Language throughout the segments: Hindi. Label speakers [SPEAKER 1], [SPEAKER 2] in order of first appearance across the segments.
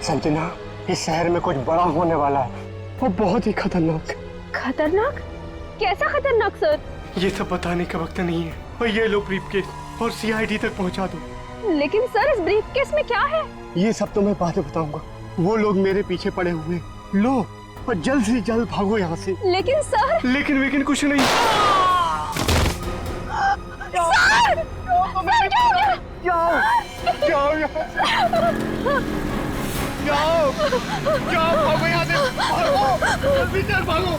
[SPEAKER 1] संजना, इस शहर में कुछ बड़ा होने वाला है, वो बहुत ही खतरनाक।
[SPEAKER 2] खतरनाक? कैसा खतरनाक सर?
[SPEAKER 1] ये सब बताने का वक्त नहीं है। और ये लो ब्रीफकेस और सीआईडी तक पहुंचा दो।
[SPEAKER 2] लेकिन सर, इस ब्रीफकेस में क्या है?
[SPEAKER 1] ये सब तो मैं बाद में बताऊंगा। वो लोग मेरे पीछे पड़े हुए हैं। लो और जल्द से जल्द भागो यहाँ से।
[SPEAKER 2] लेकिन सर।
[SPEAKER 1] लेकिन कुछ नहीं।
[SPEAKER 2] सर! सर, क्या हो गया?
[SPEAKER 1] जाओ जाओ यहाँ से। जाओ जाओ, भागो यहाँ से, भागो जल्दी से भागो,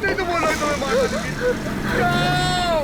[SPEAKER 1] नहीं तो बोल रहा तुम्हें मार दूंगी। जाओ।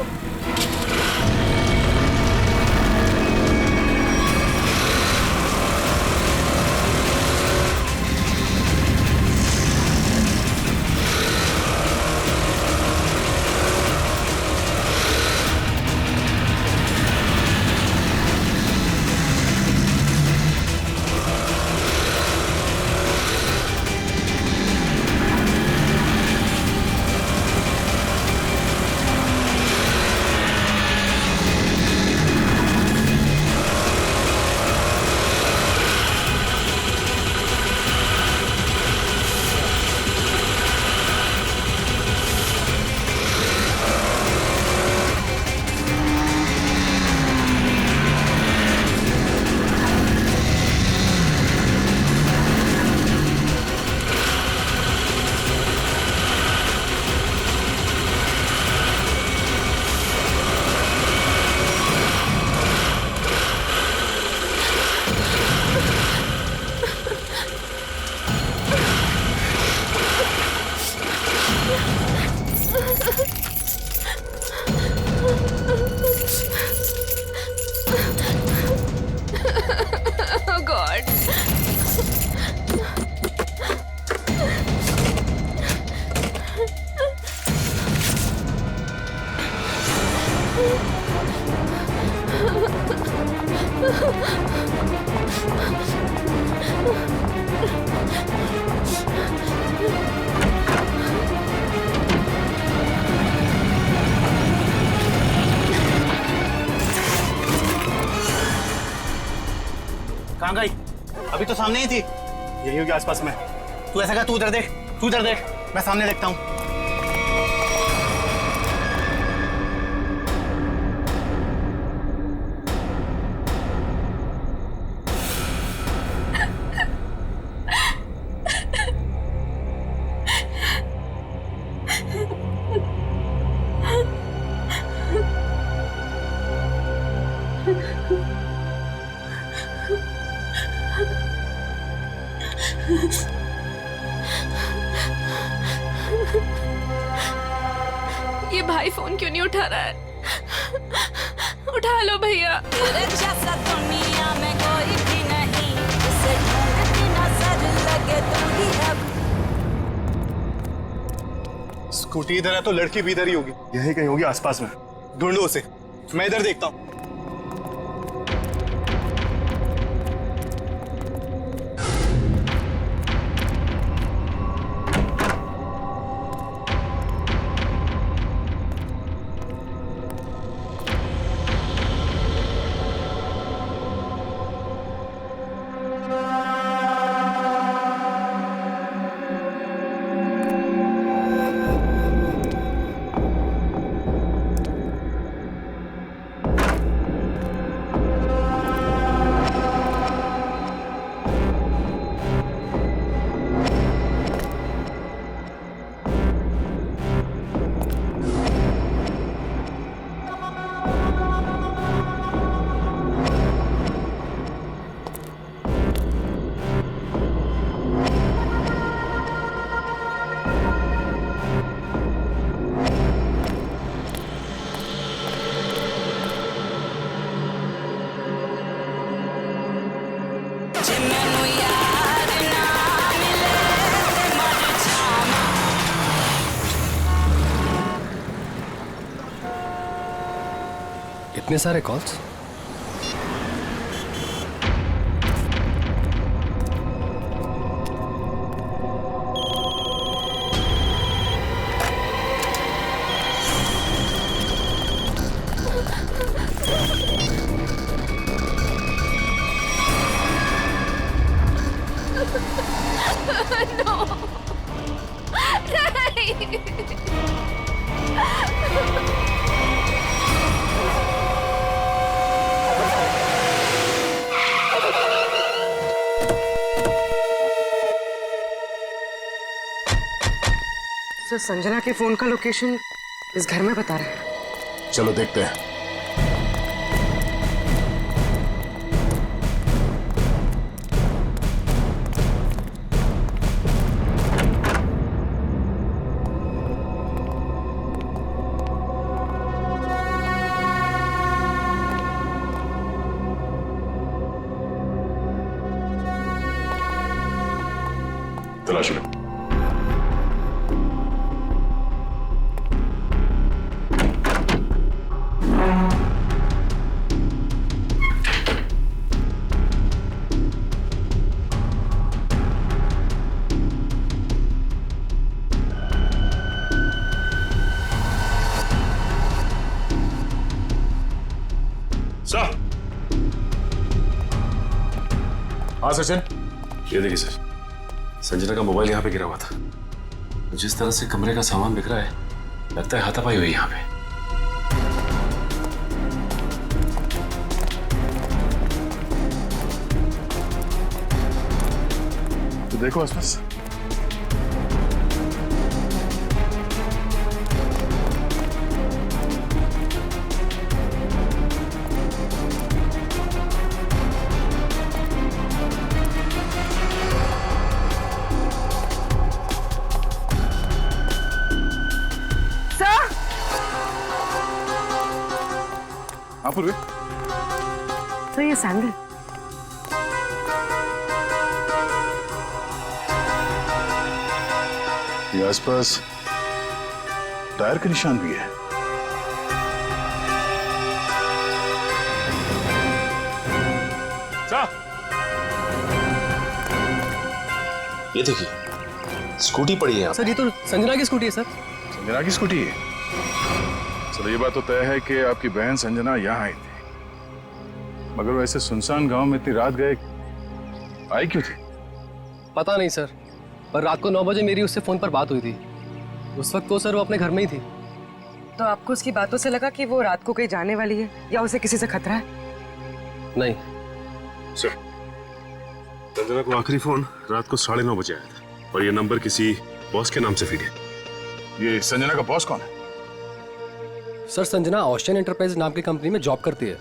[SPEAKER 2] Oh God.
[SPEAKER 3] कहाँ गई? अभी तो सामने ही थी।
[SPEAKER 1] यही होगी आसपास में।
[SPEAKER 3] तू ऐसा कर, तू उधर देख, तू उधर देख, मैं सामने देखता हूँ।
[SPEAKER 2] ये भाई फोन क्यों नहीं उठा रहा है? उठा लो भैया।
[SPEAKER 4] दुनिया में कोई भी नहीं, उसे ढूंढती नजर लगे तू ही अब।
[SPEAKER 1] स्कूटी इधर है तो लड़की भी इधर ही होगी। यही कहीं होगी आसपास में। ढूंढो उसे, मैं इधर देखता हूँ।
[SPEAKER 5] इतने सारे कॉल्स? सर संजना के फोन का लोकेशन इस घर में बता रहा है।
[SPEAKER 6] चलो देखते हैं। तलाश लो। सर। हाँ सचिन।
[SPEAKER 7] ये देखिए सर, संजना का मोबाइल यहाँ पे गिरा हुआ था। जिस तरह से कमरे का सामान बिखरा है, लगता है हाथापाई हुई यहाँ पे।
[SPEAKER 6] तो देखो आसपास। हाँ पूर्वी।
[SPEAKER 5] सर ये सैंडल।
[SPEAKER 6] ये आसपास टायर के निशान भी है।
[SPEAKER 1] सर
[SPEAKER 7] ये देखिए, स्कूटी पड़ी है यहाँ।
[SPEAKER 3] सर ये तो संजना की स्कूटी है सर।
[SPEAKER 6] संजना की स्कूटी है। चलो ये बात तो तय है कि आपकी बहन संजना यहाँ आई थी, मगर वो ऐसे सुनसान गांव में इतनी रात गए आई क्यों थी?
[SPEAKER 3] पता नहीं सर, पर रात को 9 बजे मेरी उससे फोन पर बात हुई थी। उस वक्त तो सर वो अपने घर में ही थी।
[SPEAKER 5] तो आपको उसकी बातों से लगा कि वो रात को कहीं जाने वाली है या उसे किसी से खतरा है?
[SPEAKER 3] नहीं
[SPEAKER 7] सर, संजना को आखिरी फोन रात को 9:30 बजे आया था और ये नंबर किसी बॉस के नाम से फीड है।
[SPEAKER 6] ये संजना का बॉस कौन है?
[SPEAKER 3] सर, संजना ओशियन एंटरप्राइज नाम की कंपनी में जॉब करती है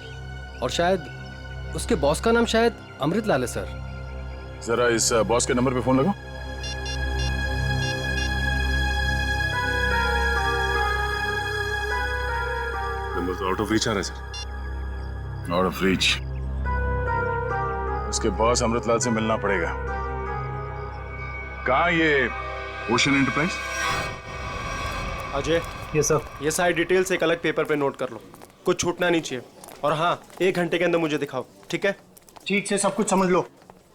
[SPEAKER 3] और शायद उसके बॉस का नाम शायद अमृतलाल है सर।
[SPEAKER 6] जरा इस बॉस के नंबर पे फोन लगाओ।
[SPEAKER 7] नंबर तो आउट ऑफ रीच आ रहा है सर।
[SPEAKER 6] Out of reach. उसके बॉस अमृतलाल से मिलना पड़ेगा। कहाँ ये ओशियन एंटरप्राइज?
[SPEAKER 8] अजय,
[SPEAKER 3] ये सर।
[SPEAKER 8] ये सारी डिटेल्स एक अलग पेपर पे नोट कर लो, कुछ छूटना नहीं चाहिए। और हाँ, 1 घंटे के अंदर मुझे दिखाओ, ठीक है?
[SPEAKER 9] ठीक से सब कुछ समझ लो,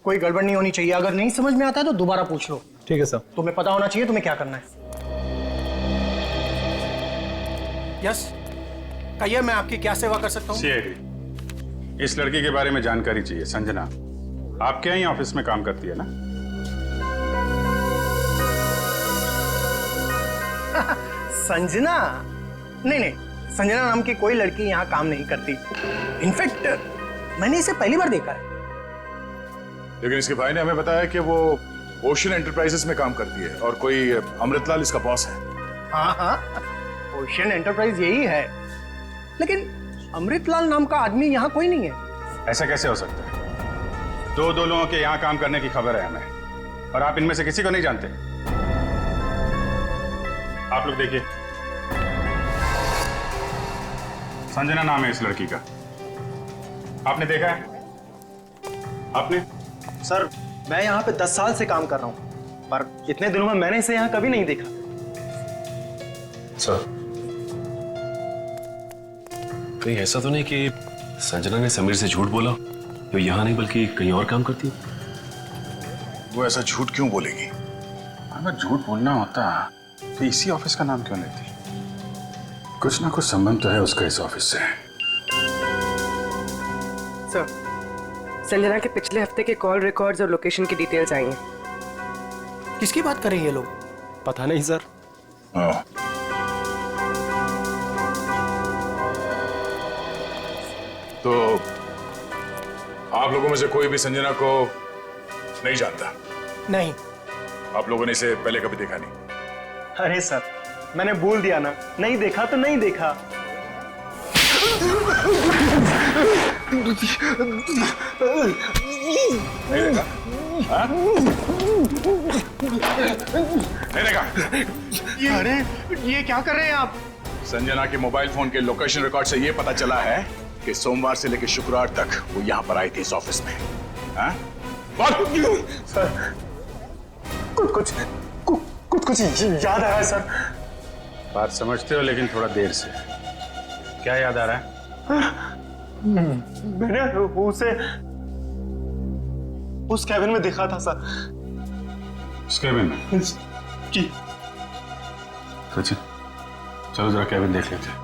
[SPEAKER 9] कोई गड़बड़ नहीं होनी चाहिए। अगर नहीं समझ में आता है तो दोबारा पूछ लो।
[SPEAKER 3] ठीक है सर।
[SPEAKER 9] तुम्हें पता होना चाहिए तुम्हें क्या करना है। यस, कहिए मैं आपकी क्या सेवा कर सकता हूँ?
[SPEAKER 6] सीआईडी, इस लड़की के बारे में जानकारी चाहिए। संजना आपके यहाँ ऑफिस में काम करती है ना?
[SPEAKER 9] संजना? नहीं, संजना नाम की कोई लड़की यहाँ काम नहीं करती। इनफैक्ट मैंने इसे पहली बार देखा है।
[SPEAKER 6] लेकिन इसके भाई ने हमें बताया कि वो ओशियन एंटरप्राइजेस में काम करती है और कोई अमृतलाल इसका बॉस है।
[SPEAKER 9] हाँ, ओशियन एंटरप्राइज यही है, लेकिन अमृतलाल नाम का आदमी यहाँ कोई नहीं है।
[SPEAKER 6] ऐसा कैसे हो सकता है? दो लोगों के यहाँ काम करने की खबर है हमें, और आप इनमें से किसी को नहीं जानते। आप लोग देखिए, संजना नाम है इस लड़की का। आपने देखा है? आपने?
[SPEAKER 8] सर, मैं यहाँ पे 10 साल से काम कर रहा हूँ, पर इतने दिनों में मैंने इसे यहाँ कभी नहीं देखा।
[SPEAKER 7] सर, कहीं ऐसा तो नहीं कि संजना ने समीर से झूठ बोला, तो यहाँ नहीं बल्कि कहीं और काम करती है?
[SPEAKER 6] वो ऐसा झूठ क्यों बोलेगी? अगर झूठ बोलना होता तो इसी ऑफिस का नाम क्यों लेती? कुछ ना कुछ संबंध तो है उसका इस ऑफिस से।
[SPEAKER 5] सर, संजना के पिछले हफ्ते के कॉल रिकॉर्ड्स और लोकेशन की डिटेल्स आई हैं।
[SPEAKER 9] किसकी बात कर रहे हैं ये लोग?
[SPEAKER 8] पता नहीं सर।
[SPEAKER 6] तो आप लोगों में से कोई भी संजना को नहीं जानता?
[SPEAKER 9] नहीं।
[SPEAKER 6] आप लोगों ने इसे पहले कभी देखा नहीं?
[SPEAKER 8] अरे सर, मैंने बोल दिया ना, नहीं देखा तो नहीं देखा।
[SPEAKER 1] अरे ये क्या कर रहे हैं आप?
[SPEAKER 6] संजना के मोबाइल फोन के लोकेशन रिकॉर्ड से ये पता चला है कि सोमवार से लेकर शुक्रवार तक वो यहाँ पर आई थी इस ऑफिस में। हाँ? बोल।
[SPEAKER 8] सर, कुछ याद आ रहा है सर।
[SPEAKER 6] बात समझते हो लेकिन थोड़ा देर से। क्या याद आ रहा है?
[SPEAKER 8] मैंने उसे उस कैबिन में देखा था सर।
[SPEAKER 6] उस कैबिन में?
[SPEAKER 8] जी।
[SPEAKER 6] सचिन, चलो जरा कैबिन देख लेते हैं।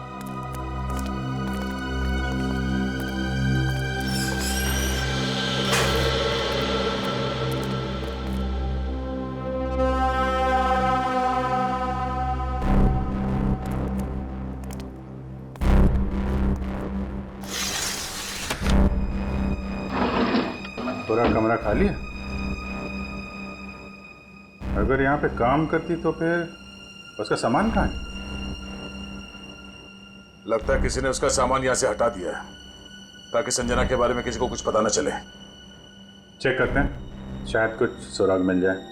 [SPEAKER 6] पूरा कमरा खाली है? अगर यहाँ पे काम करती तो फिर उसका सामान कहाँ है? लगता है किसी ने उसका सामान यहाँ से हटा दिया है ताकि संजना के बारे में किसी को कुछ पता न चले। चेक करते हैं, शायद कुछ सुराग मिल जाए।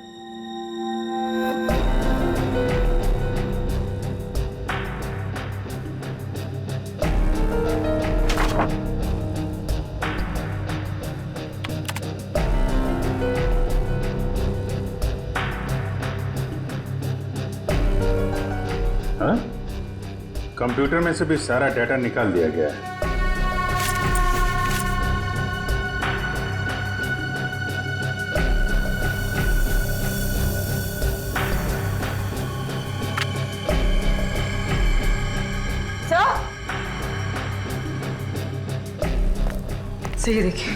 [SPEAKER 6] हाँ? कंप्यूटर में से भी सारा डाटा निकाल दिया गया है।
[SPEAKER 5] सही देखिए,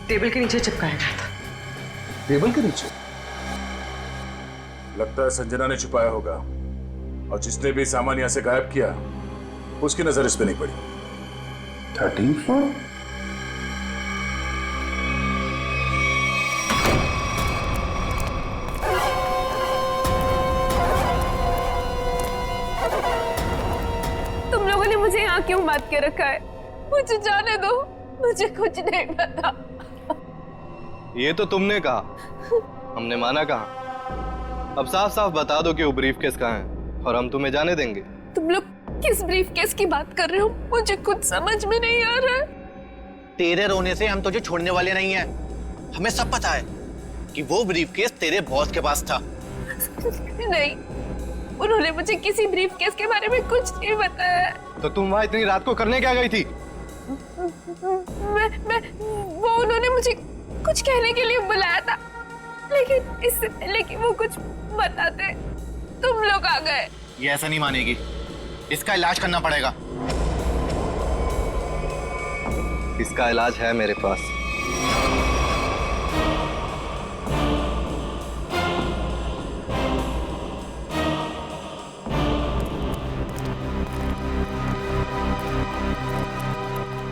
[SPEAKER 5] टेबल के नीचे चिपकाया गया था।
[SPEAKER 3] टेबल के नीचे?
[SPEAKER 6] लगता है संजना ने छुपाया होगा और जिसने भी सामान यहां से गायब किया उसकी नजर इस पे नहीं पड़ी। 13th floor?
[SPEAKER 2] तुम लोगों ने मुझे यहाँ क्यों बात के रखा है? मुझे जाने दो, मुझे कुछ नहीं पता।
[SPEAKER 10] ये तो तुमने कहा, हमने माना कहा। अब साफ साफ बता दो कि वो ब्रीफकेस कहाँ है और हम तुम्हें जाने देंगे।
[SPEAKER 2] तुम लोग किस ब्रीफकेस की बात कर रहे हो? मुझे कुछ समझ में नहीं आ रहा है।
[SPEAKER 11] तेरे रोने से हम तुझे छोड़ने वाले नहीं हैं। हमें सब पता है कि वो ब्रीफकेस तेरे बॉस के पास था।
[SPEAKER 2] नहीं, उन्होंने मुझे किसी ब्रीफकेस के बारे में कुछ नहीं बताया।
[SPEAKER 10] तो तुम वहां इतनी रात को करने क्या गई थी?
[SPEAKER 2] वो उन्होंने मुझे कुछ कहने के लिए बुलाया था, लेकिन इससे पहले कि वो कुछ बताते तुम लोग आ गए।
[SPEAKER 11] ये ऐसा नहीं मानेगी, इसका इलाज करना पड़ेगा।
[SPEAKER 10] इसका इलाज है मेरे पास।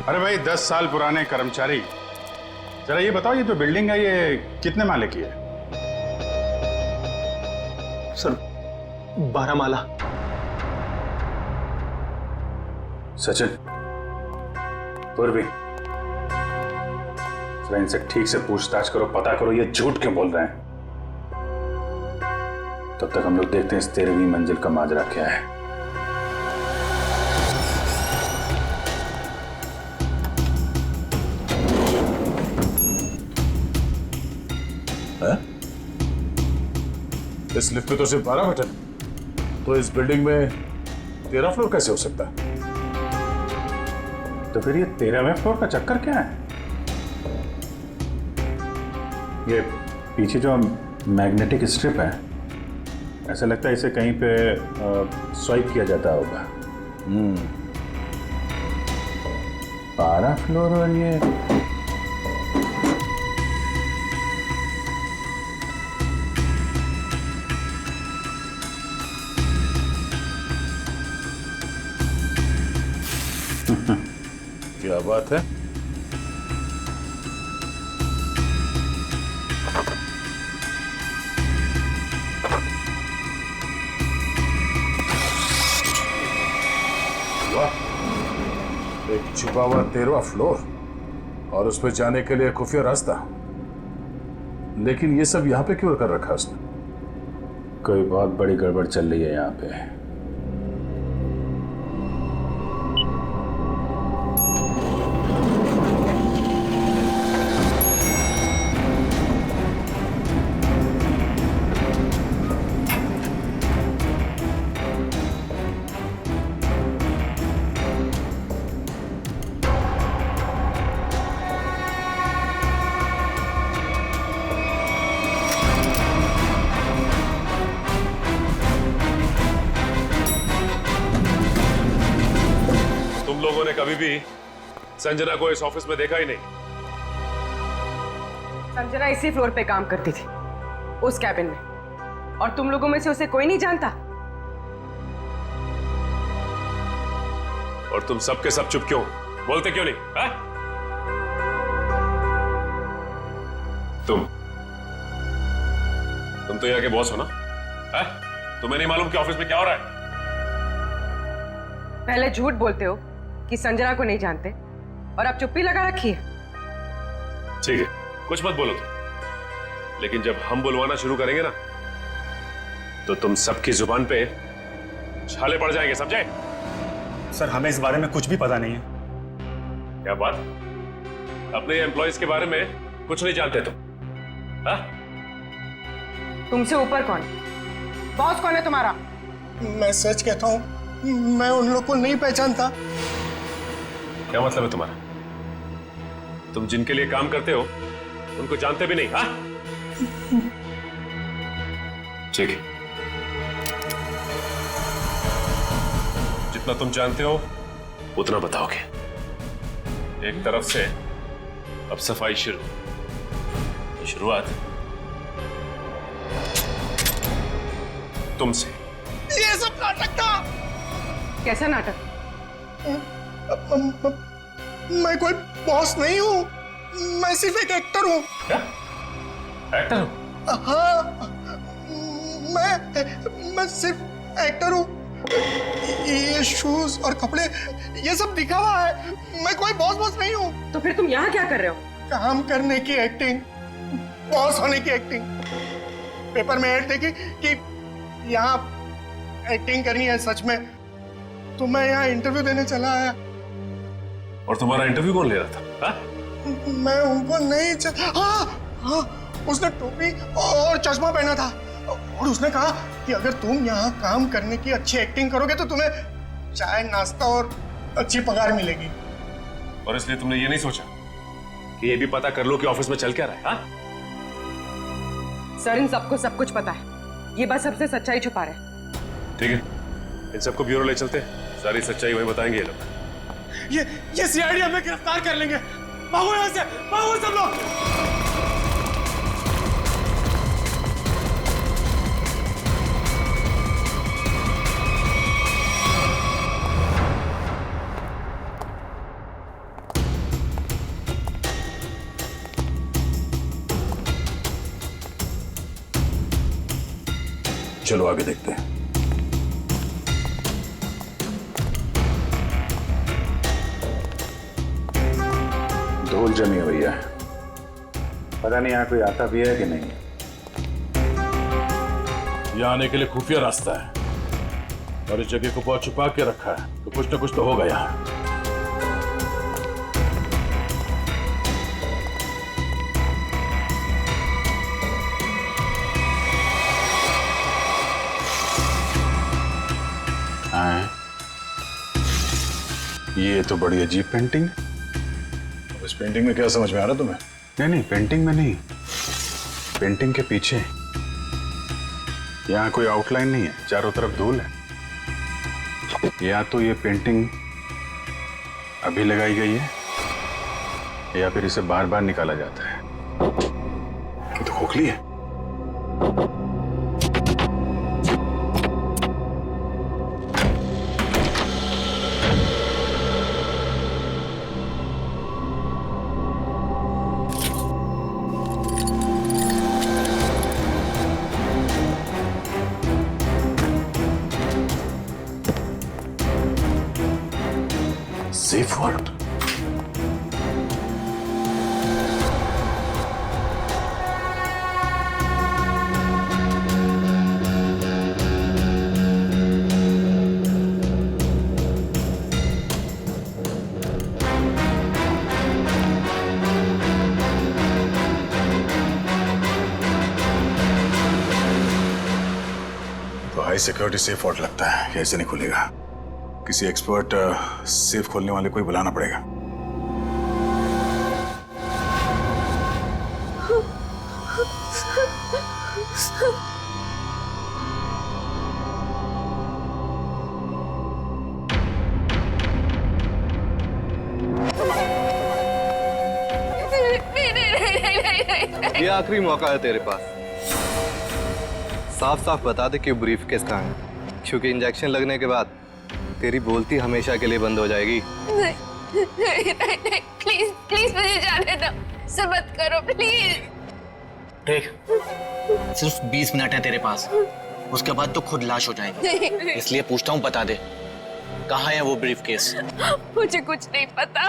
[SPEAKER 6] अरे भाई 10 साल पुराने कर्मचारी, जरा ये बताओ, ये जो बिल्डिंग है ये कितने माले की है?
[SPEAKER 8] सर 12 माला।
[SPEAKER 6] सचिन, पूर्वी, जरा इनसे ठीक से पूछताछ करो, पता करो ये झूठ क्यों बोल रहे हैं। तब तक हम लोग देखते हैं इस 13वीं मंजिल का माजरा क्या है। इस लिफ्ट पे तो सिर्फ 12 बटन, तो इस बिल्डिंग में 13 फ्लोर कैसे हो सकता है? तो फिर ये 13वें फ्लोर का चक्कर क्या है? ये पीछे जो मैग्नेटिक स्ट्रिप है, ऐसा लगता है इसे कहीं पे स्वाइप किया जाता होगा। 12 फ्लोर और ये क्या बात है? छुपा हुआ 13वां फ्लोर और उस पर जाने के लिए खुफिया रास्ता। लेकिन ये सब यहाँ पे क्यों कर रखा उसने? कोई बहुत बड़ी गड़बड़ चल रही है यहाँ पे।
[SPEAKER 7] तुम लोगों ने कभी भी संजना को इस ऑफिस में देखा ही नहीं।
[SPEAKER 5] संजना इसी फ्लोर पे काम करती थी, उस कैबिन में, और तुम लोगों में से उसे कोई नहीं जानता।
[SPEAKER 7] और तुम सब के सब चुप क्यों, बोलते क्यों नहीं? है? तुम तो यहाँ के बॉस हो ना? है? तुम्हें नहीं मालूम कि ऑफिस में क्या हो रहा है?
[SPEAKER 5] पहले झूठ बोलते हो कि संजना को नहीं जानते, और अब चुप्पी लगा रखी है।
[SPEAKER 7] ठीक है, कुछ मत बोलो तुम, लेकिन जब हम बुलवाना शुरू करेंगे ना, तो तुम सबकी जुबान पे छाले पड़ जाएंगे, समझे?
[SPEAKER 12] सर, हमें इस बारे में कुछ भी पता नहीं है।
[SPEAKER 7] क्या बात? अपने एम्प्लॉयज के बारे में कुछ नहीं जानते तुम? हाँ?
[SPEAKER 5] तुमसे ऊपर कौन? बॉस कौन है तुम्हारा?
[SPEAKER 9] मैं सच कहता हूँ, मैं उन लोग को नहीं पहचानता।
[SPEAKER 7] क्या मतलब है तुम्हारा? तुम जिनके लिए काम करते हो उनको जानते भी नहीं? हाँ? ठीक है, जितना तुम जानते हो उतना बताओगे। एक तरफ से अब सफाई शुरुआत तुमसे।
[SPEAKER 9] ये सब नाटक था।
[SPEAKER 5] कैसा नाटक?
[SPEAKER 9] मैं कोई बॉस नहीं हूँ, मैं सिर्फ एक एक्टर हूँ।
[SPEAKER 7] क्या? एक्टर हो?
[SPEAKER 9] हाँ, मैं सिर्फ एक्टर हूँ। ये शूज और कपड़े, ये सब दिखावा है। मैं कोई बॉस नहीं हूँ।
[SPEAKER 5] तो फिर तुम यहाँ क्या कर रहे हो?
[SPEAKER 9] काम करने की एक्टिंग, बॉस होने की एक्टिंग। पेपर में ऐड देखी कि यहाँ एक्टिंग करनी है सच में, तो मैं यहाँ इंटरव्यू देने चला आया।
[SPEAKER 7] और तुम्हारा इंटरव्यू कौन ले रहा था? हा?
[SPEAKER 9] मैं उनको नहीं हाँ, उसने टोपी और चश्मा पहना था, और उसने कहा कि अगर तुम यहाँ काम करने की अच्छी एक्टिंग करोगे तो तुम्हें चाय, नाश्ता और अच्छी पगार मिलेगी।
[SPEAKER 7] और इसलिए तुमने ये नहीं सोचा कि ये भी पता कर लो कि ऑफिस में चल क्या रहा है? हा?
[SPEAKER 5] सर, इन सबको सब कुछ पता है, ये बस सबसे सच्चाई छुपा रहे।
[SPEAKER 7] ठीक है, इन सबको ब्यूरो ले चलते हैं, सारी सच्चाई वही बताएंगे ये लोग।
[SPEAKER 9] ये सीआईडी हमें गिरफ्तार कर लेंगे। भागो यहाँ से, भागो सब लोग।
[SPEAKER 6] चलो आगे देखते हैं। धूल जमी हुई है, पता नहीं यहाँ कोई आता भी है कि नहीं। यहाँ आने के लिए खुफिया रास्ता है और इस जगह को बहुत छुपा के रखा है, तो कुछ ना कुछ तो होगा यहाँ। ये तो बड़ी अजीब पेंटिंग। इस पेंटिंग में क्या समझ में आ रहा तुम्हें? नहीं, पेंटिंग में नहीं, पेंटिंग के पीछे। यहाँ कोई आउटलाइन नहीं है, चारों तरफ धूल है। या तो ये पेंटिंग अभी लगाई गई है, या फिर इसे बार बार निकाला जाता है। ये तो खोखली है। Safe word. High security safe vault लगता है, ये ऐसे नहीं खुलेगा। किसी एक्सपर्ट सेफ खोलने वाले को ही बुलाना पड़ेगा।
[SPEAKER 10] ये आखिरी मौका है तेरे पास। साफ साफ बता दे कि ब्रीफकेस कहाँ है, क्योंकि इंजेक्शन लगने के बाद तेरी बोलती हमेशा के लिए बंद हो जाएगी।
[SPEAKER 2] नहीं, प्लीज प्लीज मुझे जाने दो, ऐसा मत करो प्लीज।
[SPEAKER 11] देख, सिर्फ 20 मिनट है तेरे पास, उसके बाद तो खुद लाश हो जाएगी। इसलिए पूछता हूँ, बता दे कहाँ है वो ब्रीफकेस?
[SPEAKER 2] मुझे कुछ नहीं पता।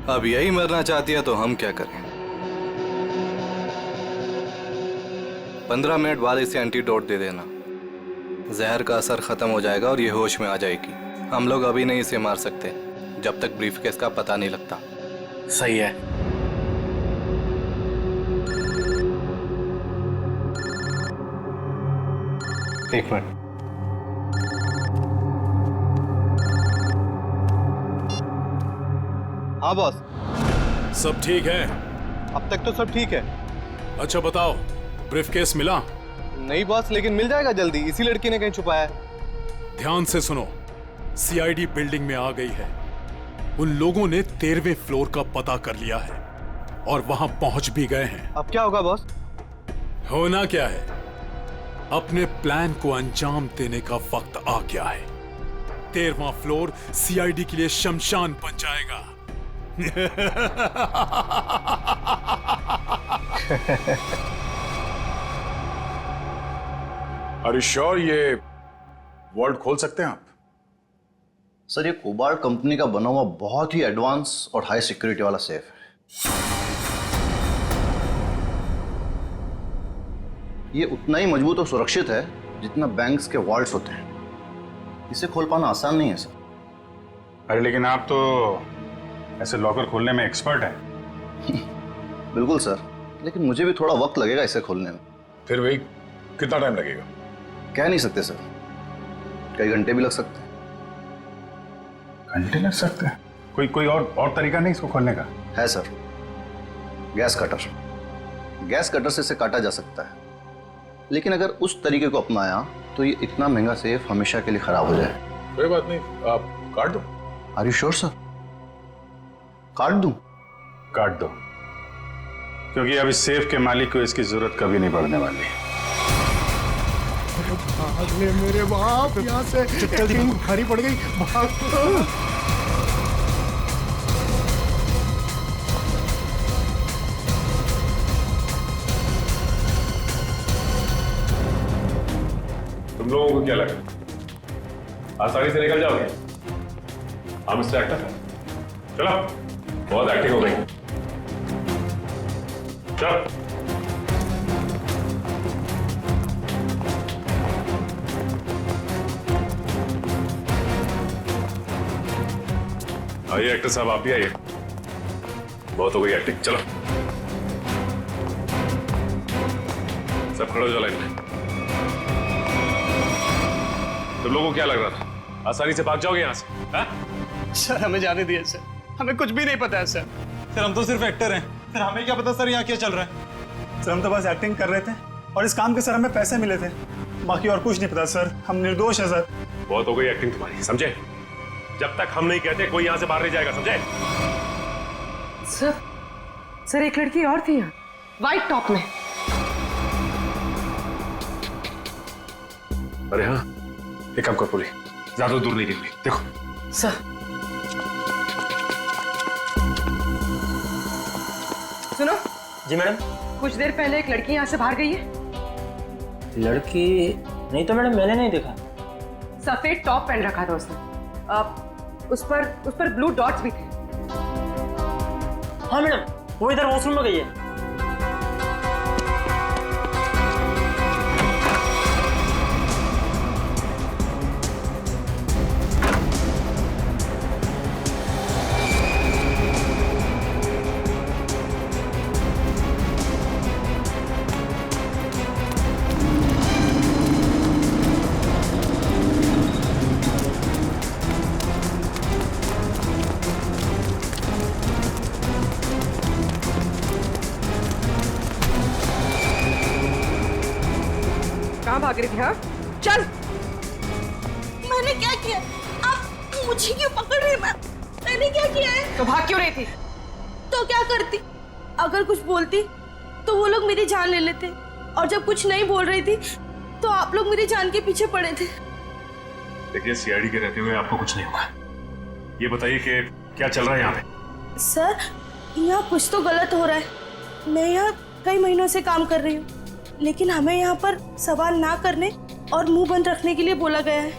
[SPEAKER 10] अब यही मरना चाहती है तो हम क्या करें? 15 मिनट बाद इसे एंटीडोट दे देना, जहर का असर खत्म हो जाएगा और ये होश में आ जाएगी। हम लोग अभी नहीं इसे मार सकते जब तक ब्रीफकेस का पता नहीं लगता।
[SPEAKER 11] सही है।
[SPEAKER 10] एक मिनट। हाँ बॉस,
[SPEAKER 13] सब ठीक है?
[SPEAKER 10] अब तक तो सब ठीक है।
[SPEAKER 13] अच्छा बताओ, ब्रीफकेस मिला?
[SPEAKER 10] नहीं बॉस, लेकिन मिल जाएगा जल्दी, इसी लड़की ने कहीं छुपाया है।
[SPEAKER 13] ध्यान से सुनो, सीआईडी बिल्डिंग में आ गई है। उन लोगों ने 13वें फ्लोर का पता कर लिया है और वहां पहुंच भी गए हैं।
[SPEAKER 10] अब क्या होगा बॉस?
[SPEAKER 13] होना क्या है, अपने प्लान को अंजाम देने का वक्त आ गया है। 13वां फ्लोर सीआईडी के लिए शमशान बन जाएगा।
[SPEAKER 6] Are you sure ये वॉल्ट खोल सकते हैं आप?
[SPEAKER 11] सर, ये कोबाल्ट कंपनी का बना हुआ बहुत ही एडवांस और हाई सिक्योरिटी वाला सेफ है। ये उतना ही मजबूत और सुरक्षित है जितना बैंक्स के वॉल्ट्स होते हैं। इसे खोल पाना आसान नहीं है सर।
[SPEAKER 6] अरे लेकिन आप तो ऐसे लॉकर खोलने में एक्सपर्ट हैं।
[SPEAKER 11] बिल्कुल सर, लेकिन मुझे भी थोड़ा वक्त लगेगा इसे खोलने में।
[SPEAKER 6] फिर वही कितना टाइम लगेगा?
[SPEAKER 11] कह नहीं सकते सर, कई घंटे भी लग सकते हैं।
[SPEAKER 6] घंटे लग सकते हैं? कोई और तरीका नहीं इसको खोलने का?
[SPEAKER 11] है sir, gas cutter. Gas cutter से इसे काटा जा सकता है, लेकिन अगर उस तरीके को अपनाया तो ये इतना महंगा सेफ हमेशा के लिए खराब हो जाए।
[SPEAKER 6] कोई बात नहीं, आप काट दो।
[SPEAKER 11] Are you sure sir? काट दूं?
[SPEAKER 6] काट दो, क्योंकि अब इस सेफ के मालिक को इसकी जरूरत कभी नहीं पड़ने वाली।
[SPEAKER 9] भाग ले मेरे बाप यहाँ से, एक्टिंग भारी पड़ गई। भाग।
[SPEAKER 7] तुम लोगों को क्या लगा आसानी से निकल जाओगे? हम इससे एक्टर है। चलो, बहुत एक्टिंग हो गई। चलो। आइए एक्टर साहब, आप भी आइए। बहुत हो गई एक्टिंग, चलो सब खड़े हो जाओ लाइन में। तुम लोगों को क्या लग रहा था आसानी से भाग जाओगे यहाँ से? हा?
[SPEAKER 8] सर हमें जाने दिए सर, हमें कुछ भी नहीं पता है सर।
[SPEAKER 12] सर हम तो सिर्फ एक्टर हैं, सर हमें क्या पता सर यहाँ क्या चल रहा है। सर हम तो बस एक्टिंग कर रहे थे और इस काम के सर हमें पैसे मिले थे, बाकी और कुछ नहीं पता सर। हम निर्दोष हैं सर।
[SPEAKER 7] बहुत हो गई एक्टिंग तुम्हारी, समझे? जब तक हम नहीं कहते कोई यहाँ से बाहर नहीं जाएगा, समझे?
[SPEAKER 5] सर एक लड़की और थी यहाँ, व्हाइट टॉप में।
[SPEAKER 7] अरे हाँ, एक काम कर पूरी, ज्यादा दूर नहीं गिरनी। देखो
[SPEAKER 5] सर, सुनो।
[SPEAKER 14] जी मैडम।
[SPEAKER 5] कुछ देर पहले एक लड़की यहाँ से बाहर गई है।
[SPEAKER 14] लड़की? नहीं तो मैडम, मैंने नहीं देखा।
[SPEAKER 5] सफेद टॉप पहन रखा था उसने, उस पर ब्लू डॉट्स भी थे।
[SPEAKER 14] हाँ मैडम, वो इधर वॉशरूम में गई है।
[SPEAKER 5] भाग रही थी? हाँ, चल।
[SPEAKER 15] मैंने क्या किया? आप मुझे क्यों पकड़ रहे हैं? मैंने क्या किया है?
[SPEAKER 5] तो भाग क्यों रही थी?
[SPEAKER 15] तो क्या करती? अगर कुछ बोलती तो वो लोग मेरी जान ले लेते, और जब कुछ नहीं बोल रही थी तो आप लोग मेरी जान के पीछे पड़े थे।
[SPEAKER 7] देखिए, सीआईडी के रहते हुए आपको कुछ नहीं होगा। ये बताइए कि क्या चल रहा है यहाँ पे?
[SPEAKER 15] सर, यहाँ कुछ तो गलत हो रहा है। मैं यहाँ कई महीनों से काम कर रही हूँ, लेकिन हमें यहाँ पर सवाल ना करने और मुंह बंद रखने के लिए बोला गया है।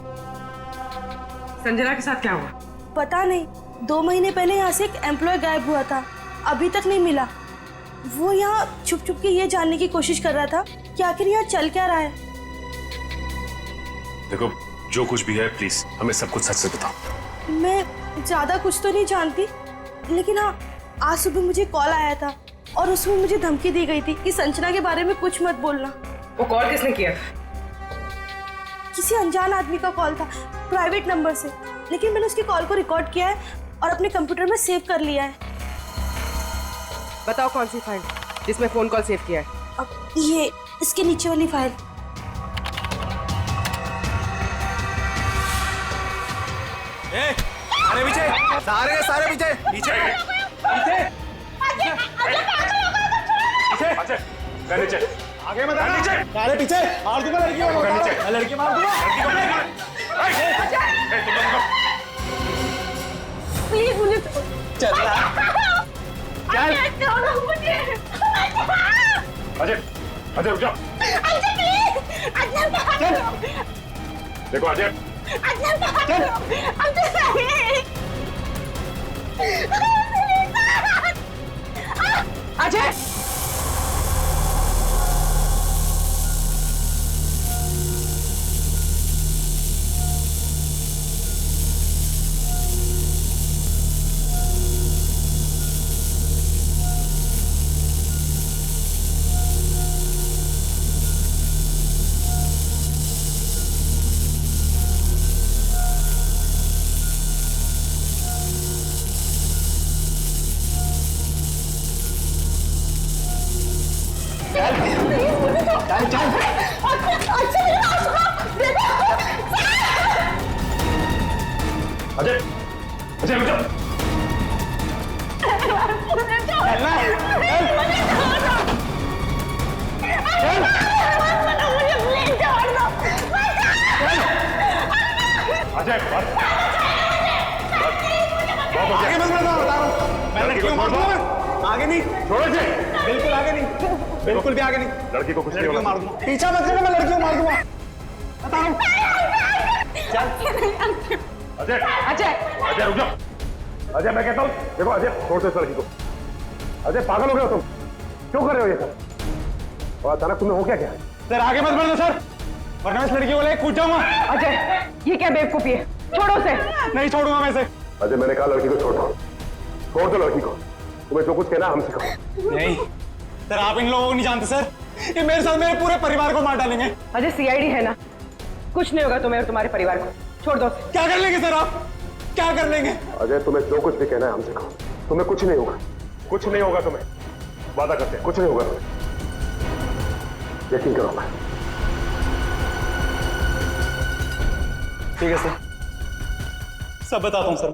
[SPEAKER 5] संजना के साथ क्या हुआ?
[SPEAKER 15] पता नहीं, 2 महीने पहले यहाँ से एक एम्प्लॉय गायब हुआ था, अभी तक नहीं मिला। वो यहाँ छुप छुप के ये जानने की कोशिश कर रहा था कि आखिर यहाँ चल क्या रहा है।
[SPEAKER 7] देखो, जो कुछ भी है प्लीज हमें सब कुछ सच से बताओ।
[SPEAKER 15] मैं ज्यादा कुछ तो नहीं जानती, लेकिन हाँ, आज सुबह मुझे कॉल आया था और उसमें मुझे धमकी दी गई थी कि संजना के बारे में कुछ मत बोलना।
[SPEAKER 5] वो कॉल किसने किया?
[SPEAKER 15] किसी अनजान आदमी का कॉल था, प्राइवेट नंबर से, लेकिन मैंने उसकी कॉल को रिकॉर्ड किया है और अपने कंप्यूटर में सेव कर लिया है।
[SPEAKER 5] बताओ कौन सी फाइल जिसमें फोन कॉल सेव किया है?
[SPEAKER 15] अब ये इसके नीचे वाली फाइल।
[SPEAKER 10] अरे पीछे, सारे के सारे पीछे,
[SPEAKER 7] नीचे नीचे
[SPEAKER 12] आगे मत आना। नीचे, सारे पीछे। मार दूंगा लड़की को।
[SPEAKER 7] नीचे,
[SPEAKER 12] लड़की मार दूंगा।
[SPEAKER 15] प्लीज मुझे
[SPEAKER 12] चल
[SPEAKER 7] अजय, अजय रुक जाओ। देखो अजय,
[SPEAKER 5] अजय,
[SPEAKER 7] अजय, अजय रुक जाओ। अजय,
[SPEAKER 12] आगे मत बढ़ो, बता रहा हूं। मैं लड़की को मार दूंगा। आगे नहीं,
[SPEAKER 7] छोड़ो इसे।
[SPEAKER 12] बिल्कुल आगे नहीं, बिल्कुल भी आगे नहीं।
[SPEAKER 7] लड़की को कुछ नहीं
[SPEAKER 12] लड़की को
[SPEAKER 7] होगा।
[SPEAKER 12] मार दूंगा। पीछा मत करना, मैं लड़की को मार दूंगा। बता रहा हूं।
[SPEAKER 7] अजय,
[SPEAKER 5] अजय,
[SPEAKER 7] अजय रुक जाओ। अजय मैं कहता हूँ, देखो अजय, छोड़ दो इस लड़की को। अजय पागल हो गए हो तुम? क्यों कर रहे हो ये सब? और अचानक तुम्हें हो क्या क्या?
[SPEAKER 12] सर आगे मत बढ़ो सर, वरना इस लड़की को लेकर कूद जाऊंगा।
[SPEAKER 5] अजय, ये क्या बेवकूफी है? छोड़ो उसे।
[SPEAKER 12] नहीं छोड़ूंगा मैं इसे।
[SPEAKER 7] अजय मैंने कहा लड़की को छोड़ दो, छोड़ दो लड़की को। तुम्हें जो कुछ कहना हमसे कहो।
[SPEAKER 12] नहीं सर, आप इन लोगों को नहीं जानते सर, ये मेरे साथ मेरे पूरे परिवार को मार डालेंगे।
[SPEAKER 5] अजय, सीआईडी है ना, कुछ नहीं होगा तुम्हें और तुम्हारे परिवार को। छोड़ दो।
[SPEAKER 12] क्या कर लेंगे सर आप? क्या कर लेंगे?
[SPEAKER 7] अजय तुम्हें जो कुछ भी कहना है हमसे कहो, तुम्हें कुछ नहीं होगा, कुछ नहीं होगा तुम्हें, वादा करते हैं कुछ नहीं होगा तुम्हें, यकीन करो। मैं
[SPEAKER 12] ठीक है सर, सब बताता हूँ सर।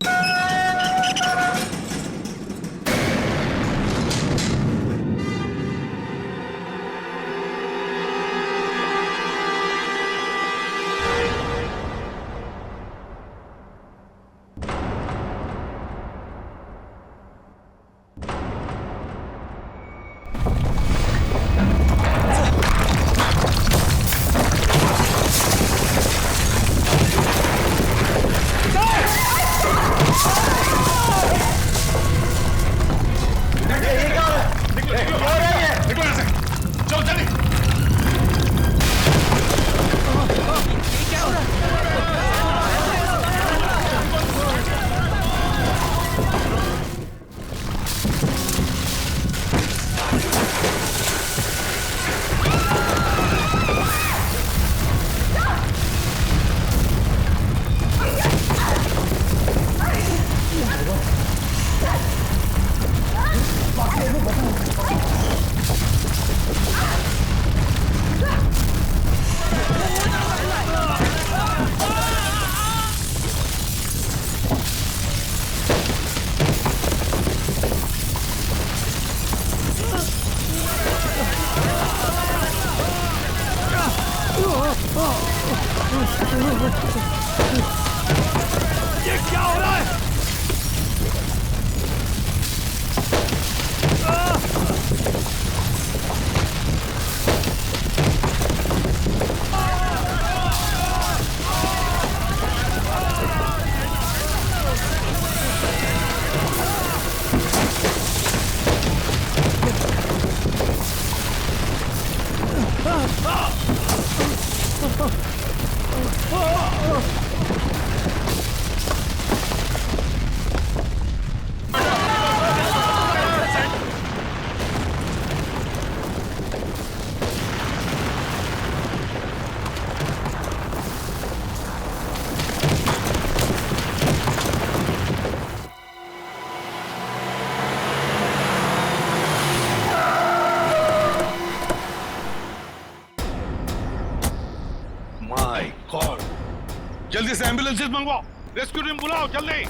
[SPEAKER 1] जल्दी से एम्बुलेंसेस मंगवाओ, रेस्क्यू टीम बुलाओ जल्दी।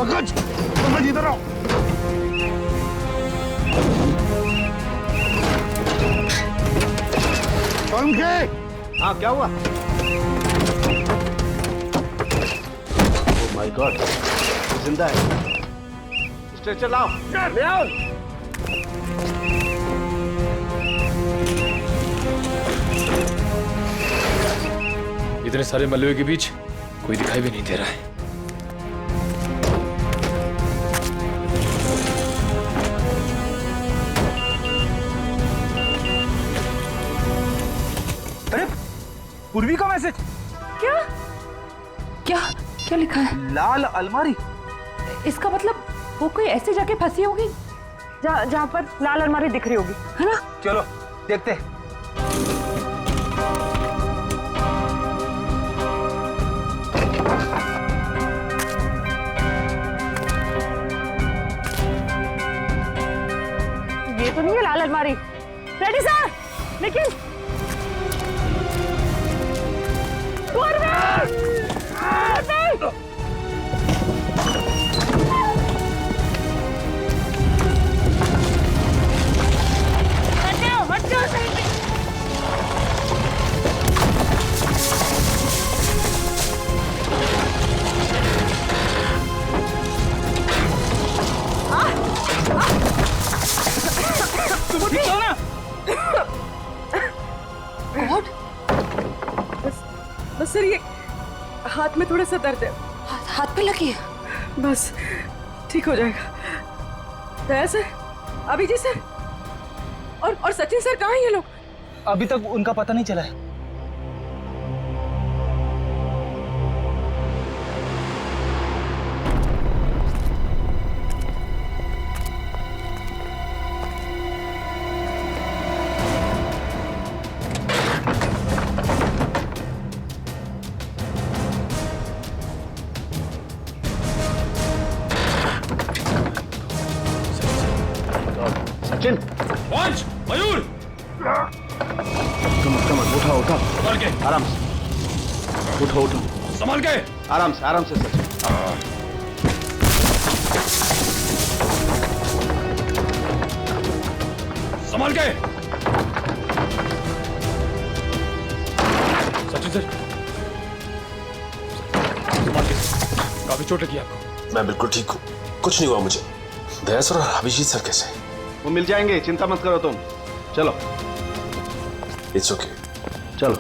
[SPEAKER 1] पंकज इधर आओ। पंकज,
[SPEAKER 11] हाँ क्या हुआ? ओह माय गॉड, जिंदा है। स्ट्रेचर लाओ। ले आओ।
[SPEAKER 3] इतने सारे मलबे के बीच कोई दिखाई भी नहीं दे रहा है।
[SPEAKER 16] पूर्वी का मैसेज।
[SPEAKER 2] क्या क्या क्या लिखा है?
[SPEAKER 16] लाल अलमारी।
[SPEAKER 2] इसका मतलब वो कोई ऐसी जगह फंसी होगी जहाँ पर लाल अलमारी दिख रही होगी, है ना?
[SPEAKER 16] चलो देखते हैं।
[SPEAKER 2] ये तो नहीं है लाल अलमारी। रेडी सर, लेकिन
[SPEAKER 5] बस सर, ये हाथ में थोड़ा सा दर्द है।
[SPEAKER 2] हाथ पे लगी है?
[SPEAKER 5] बस ठीक हो जाएगा। दया सर, अभिजीत सर और सचिन सर कहाँ हैं ये लोग?
[SPEAKER 16] अभी तक उनका पता नहीं चला है।
[SPEAKER 11] सचिन,
[SPEAKER 7] पहुंच मयूर।
[SPEAKER 11] कम उठाओ उठाओ,
[SPEAKER 7] संभाल के,
[SPEAKER 11] आराम से उठो उठो,
[SPEAKER 7] संभाल के,
[SPEAKER 11] आराम से सचिन।
[SPEAKER 7] संभाल के।
[SPEAKER 3] सचिन सर, संभाल के, काफी चोट लगी आपको।
[SPEAKER 7] मैं बिल्कुल ठीक हूँ, कुछ नहीं हुआ मुझे। दया सर और अभिजीत सर कैसे?
[SPEAKER 11] वो मिल जाएंगे, चिंता मत करो तुम। चलो।
[SPEAKER 7] It's okay.
[SPEAKER 11] चलो।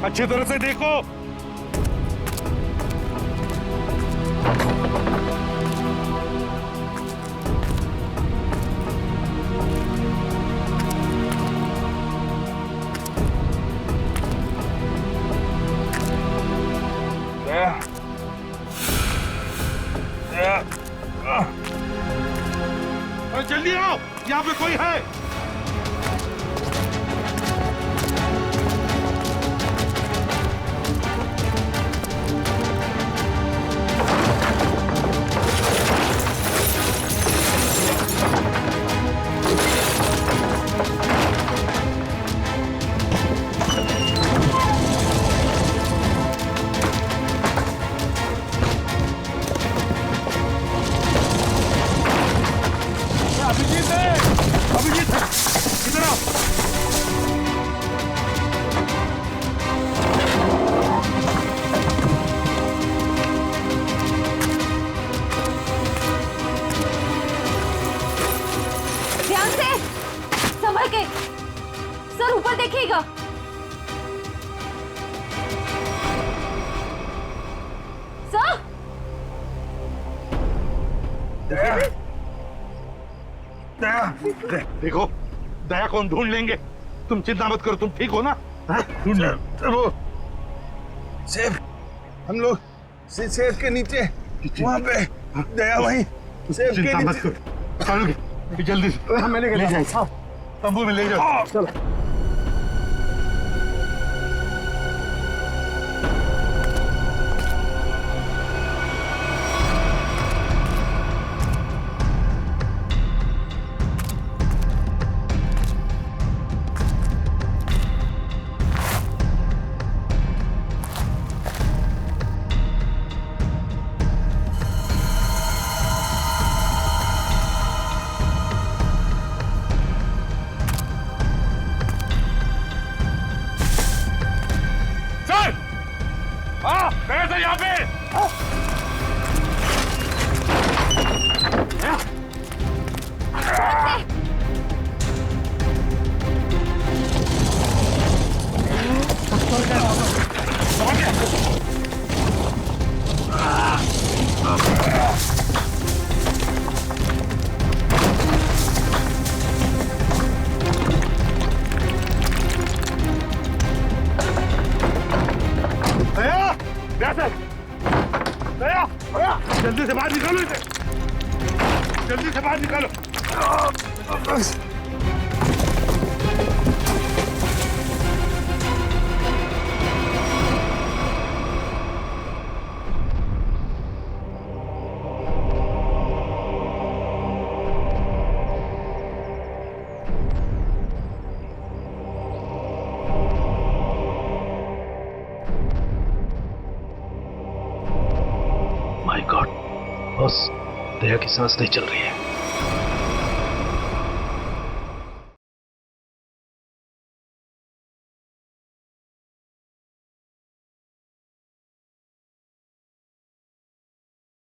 [SPEAKER 1] अच्छी तरह से देखो। जल्दी आओ, यहाँ पे कोई है। अभिजीत इधर आओ।
[SPEAKER 2] संभल के। सर ऊपर देखिएगा। सर
[SPEAKER 17] देखो, दया कौन ढूंढ लेंगे, तुम चिंता मत करो, तुम ठीक हो ना? ढूंढ वो सेब, हम लोग सेब के नीचे वहाँ पे दया वहीं सेब के नीचे। मत करो, चलो जल्दी से मैंने ले जाओ, तंबू में ले जाओ। चलो यहाँ पे जल्दी से बाहर निकालो इसे, जल्दी से बाहर निकालो।
[SPEAKER 18] माय गॉड बस, दया की सांस नहीं चल रही है।